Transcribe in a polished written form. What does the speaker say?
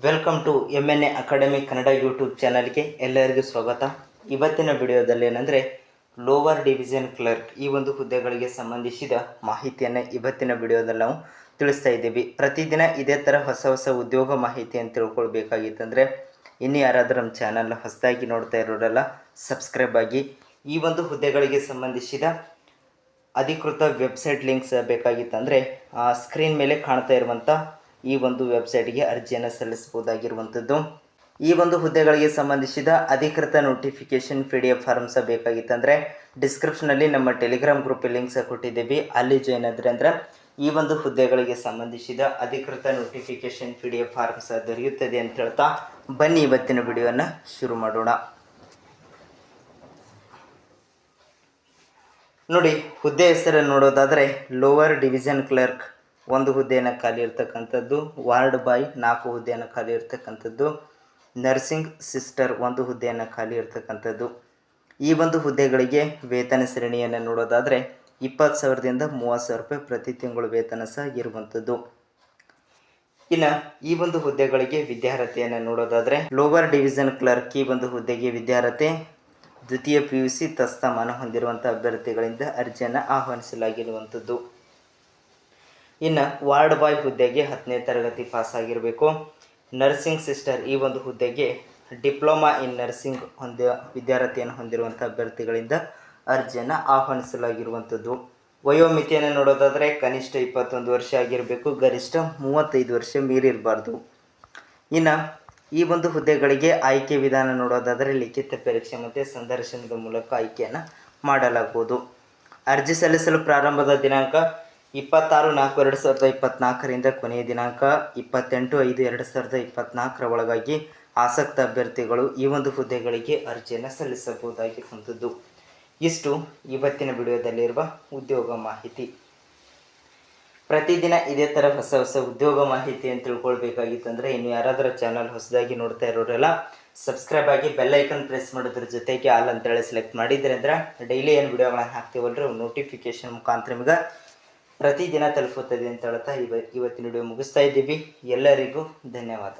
Welcome to MNA academy Kannada YouTube ಚಾನಲ್ಗೆ ಎಲ್ಲರಿಗೂ ಸ್ವಾಗತ. ಇವತ್ತಿನ ವಿಡಿಯೋದಲ್ಲಿ ಏನಂದರೆ ಲೋವರ್ ಡಿವಿಷನ್ ಕ್ಲರ್ಕ್ ಈ ಒಂದು ಹುದ್ದೆಗಳಿಗೆ ಸಂಬಂಧಿಸಿದ ಮಾಹಿತಿಯನ್ನು ಇವತ್ತಿನ ವಿಡಿಯೋದಲ್ಲಿ ನಾವು ತಿಳಿಸ್ತಾ ಇದ್ದೀವಿ. ಪ್ರತಿದಿನ ಇದೇ ಥರ ಹೊಸ ಉದ್ಯೋಗ ಮಾಹಿತಿಯನ್ನು ತಿಳ್ಕೊಳ್ಬೇಕಾಗಿತ್ತಂದರೆ ಇನ್ನು ಯಾರಾದರೂ ನಮ್ಮ ಚಾನಲ್ ಹೊಸದಾಗಿ ನೋಡ್ತಾ ಇರೋರಲ್ಲ ಸಬ್ಸ್ಕ್ರೈಬ್ ಆಗಿ. ಈ ಒಂದು ಹುದ್ದೆಗಳಿಗೆ ಸಂಬಂಧಿಸಿದ ಅಧಿಕೃತ ವೆಬ್ಸೈಟ್ ಲಿಂಕ್ಸ್ ಬೇಕಾಗಿತ್ತಂದರೆ ಸ್ಕ್ರೀನ್ ಮೇಲೆ ಕಾಣ್ತಾ ಇರುವಂಥ ಈ ಒಂದು ವೆಬ್ಸೈಟ್ಗೆ ಅರ್ಜಿಯನ್ನು ಸಲ್ಲಿಸಬಹುದಾಗಿರುವಂಥದ್ದು. ಈ ಒಂದು ಹುದ್ದೆಗಳಿಗೆ ಸಂಬಂಧಿಸಿದ ಅಧಿಕೃತ ನೋಟಿಫಿಕೇಷನ್ PDF ಫಾರ್ಮ್ಸ ಬೇಕಾಗಿತ್ತಂದರೆ ಡಿಸ್ಕ್ರಿಪ್ಷನಲ್ಲಿ ನಮ್ಮ ಟೆಲಿಗ್ರಾಮ್ ಗ್ರೂಪ್ ಲಿಂಕ್ಸ್ ಕೊಟ್ಟಿದ್ದೀವಿ, ಅಲ್ಲಿ ಜಾಯ್ನ್ ಆದರೆ ಅಂದರೆ ಈ ಒಂದು ಹುದ್ದೆಗಳಿಗೆ ಸಂಬಂಧಿಸಿದ ಅಧಿಕೃತ ನೋಟಿಫಿಕೇಷನ್ PDF ಫಾರ್ಮ್ಸ ದೊರೆಯುತ್ತದೆ ಅಂತ ಹೇಳ್ತಾ ಬನ್ನಿ ಇವತ್ತಿನ ವಿಡಿಯೋನ ಶುರು ಮಾಡೋಣ. ನೋಡಿ, ಹುದ್ದೆ ಹೆಸರನ್ನು ನೋಡೋದಾದರೆ ಲೋವರ್ ಡಿವಿಷನ್ ಕ್ಲರ್ಕ್ ಒಂದು ಹುದ್ದೆಯನ್ನು ಖಾಲಿ ಇರ್ತಕ್ಕಂಥದ್ದು, ವಾರ್ಡ್ ಬಾಯ್ 4 ಹುದ್ದೆಯನ್ನು ಖಾಲಿ ಇರ್ತಕ್ಕಂಥದ್ದು, ನರ್ಸಿಂಗ್ ಸಿಸ್ಟರ್ ಒಂದು ಹುದ್ದೆಯನ್ನು ಖಾಲಿ ಇರ್ತಕ್ಕಂಥದ್ದು. ಈ ಒಂದು ಹುದ್ದೆಗಳಿಗೆ ವೇತನ ಶ್ರೇಣಿಯನ್ನು ನೋಡೋದಾದರೆ 20,000ದಿಂದ 30,000 ರೂಪಾಯಿ ಪ್ರತಿ ತಿಂಗಳು ವೇತನ ಸಹ ಇರುವಂಥದ್ದು. ಇನ್ನು ಈ ಒಂದು ಹುದ್ದೆಗಳಿಗೆ ವಿದ್ಯಾರ್ಹತೆಯನ್ನು ನೋಡೋದಾದರೆ ಲೋವರ್ ಡಿವಿಷನ್ ಕ್ಲರ್ಕ್ ಈ ಒಂದು ಹುದ್ದೆಗೆ ವಿದ್ಯಾರ್ಹತೆ ದ್ವಿತೀಯ PUC ತಸ್ತಮಾನ ಹೊಂದಿರುವಂಥ ಅಭ್ಯರ್ಥಿಗಳಿಂದ ಅರ್ಜಿಯನ್ನು ಆಹ್ವಾನಿಸಲಾಗಿರುವಂಥದ್ದು. ಇನ್ನು ವಾರ್ಡ್ ಬಾಯ್ ಹುದ್ದೆಗೆ 10ನೇ ತರಗತಿ ಪಾಸ್ ಆಗಿರಬೇಕು. ನರ್ಸಿಂಗ್ ಸಿಸ್ಟರ್ ಈ ಒಂದು ಹುದ್ದೆಗೆ ಡಿಪ್ಲೊಮಾ ಇನ್ ನರ್ಸಿಂಗ್ ವಿದ್ಯಾರ್ಹತೆಯನ್ನು ಹೊಂದಿರುವಂಥ ಅಭ್ಯರ್ಥಿಗಳಿಂದ ಅರ್ಜಿಯನ್ನು ಆಹ್ವಾನಿಸಲಾಗಿರುವಂಥದ್ದು. ವಯೋಮಿತಿಯನ್ನು ನೋಡೋದಾದರೆ ಕನಿಷ್ಠ 21 ವರ್ಷ ಆಗಿರಬೇಕು, ಗರಿಷ್ಠ 35 ವರ್ಷ ಮೀರಿರಬಾರ್ದು. ಇನ್ನು ಈ ಒಂದು ಹುದ್ದೆಗಳಿಗೆ ಆಯ್ಕೆ ವಿಧಾನ ನೋಡೋದಾದರೆ ಲಿಖಿತ ಪರೀಕ್ಷೆ ಮತ್ತು ಸಂದರ್ಶನದ ಮೂಲಕ ಆಯ್ಕೆಯನ್ನು ಮಾಡಲಾಗುವುದು. ಅರ್ಜಿ ಸಲ್ಲಿಸಲು ಪ್ರಾರಂಭದ ದಿನಾಂಕ 26/4/2024ರಿಂದ ಕೊನೆಯ ದಿನಾಂಕ 28/5/2024 ಒಳಗಾಗಿ ಆಸಕ್ತ ಅಭ್ಯರ್ಥಿಗಳು ಈ ಒಂದು ಹುದ್ದೆಗಳಿಗೆ ಅರ್ಜಿಯನ್ನು ಸಲ್ಲಿಸಬಹುದಾಗಿರುವಂಥದ್ದು. ಇಷ್ಟು ಇವತ್ತಿನ ವಿಡಿಯೋದಲ್ಲಿರುವ ಉದ್ಯೋಗ ಮಾಹಿತಿ. ಪ್ರತಿದಿನ ಇದೇ ಥರ ಹೊಸ ಉದ್ಯೋಗ ಮಾಹಿತಿಯನ್ನು ತಿಳ್ಕೊಳ್ಬೇಕಾಗಿತ್ತಂದರೆ ಇನ್ನು ಯಾರಾದರೂ ಚಾನಲ್ ಹೊಸದಾಗಿ ನೋಡ್ತಾ ಇರೋರೆಲ್ಲ ಸಬ್ಸ್ಕ್ರೈಬ್ ಆಗಿ ಬೆಲ್ ಐಕನ್ ಪ್ರೆಸ್ ಮಾಡೋದ್ರ ಜೊತೆಗೆ ಆಲ್ ಅಂತೇಳಿ ಸೆಲೆಕ್ಟ್ ಮಾಡಿದರೆ ಅಂದ್ರೆ ಡೈಲಿ ಏನು ವಿಡಿಯೋಗಳನ್ನು ಹಾಕ್ತೀವಲ್ರಿ ನೋಟಿಫಿಕೇಷನ್ ಮುಖಾಂತರ ನಿಮಗೆ ಪ್ರತಿದಿನ ತಲುಪುತ್ತದೆ ಅಂತ ಹೇಳ್ತಾ ಇವತ್ತಿನ ವಿಡಿಯೋ ಮುಗಿಸ್ತಾ ಇದ್ದೀವಿ. ಎಲ್ಲರಿಗೂ ಧನ್ಯವಾದ.